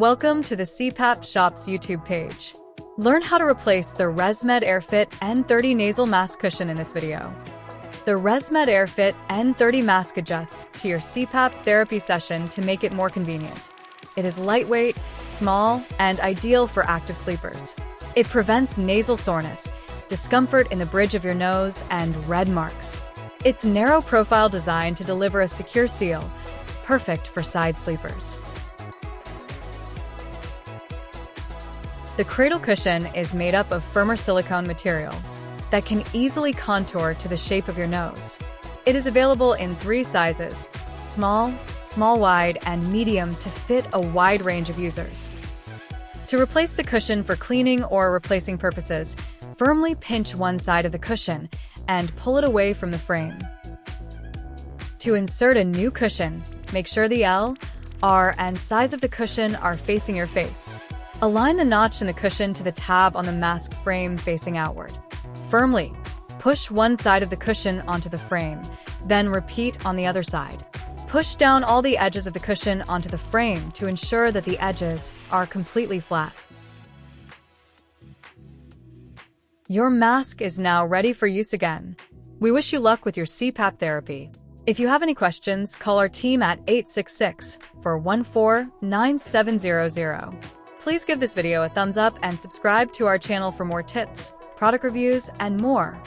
Welcome to the CPAP Shop's YouTube page. Learn how to replace the ResMed AirFit N30 nasal mask cushion in this video. The ResMed AirFit N30 mask adjusts to your CPAP therapy session to make it more convenient. It is lightweight, small, and ideal for active sleepers. It prevents nasal soreness, discomfort in the bridge of your nose, and red marks. Its narrow profile designed to deliver a secure seal, perfect for side sleepers. The cradle cushion is made up of firmer silicone material that can easily contour to the shape of your nose. It is available in 3 sizes: small, wide, and medium to fit a wide range of users. To replace the cushion for cleaning or replacing purposes, firmly pinch one side of the cushion and pull it away from the frame. To insert a new cushion, make sure the L, R, and size of the cushion are facing your face. Align the notch in the cushion to the tab on the mask frame facing outward. Firmly push one side of the cushion onto the frame, then repeat on the other side. Push down all the edges of the cushion onto the frame to ensure that the edges are completely flat. Your mask is now ready for use again. We wish you luck with your CPAP therapy. If you have any questions, call our team at 866-414-9700. Please give this video a thumbs up and subscribe to our channel for more tips, product reviews, and more.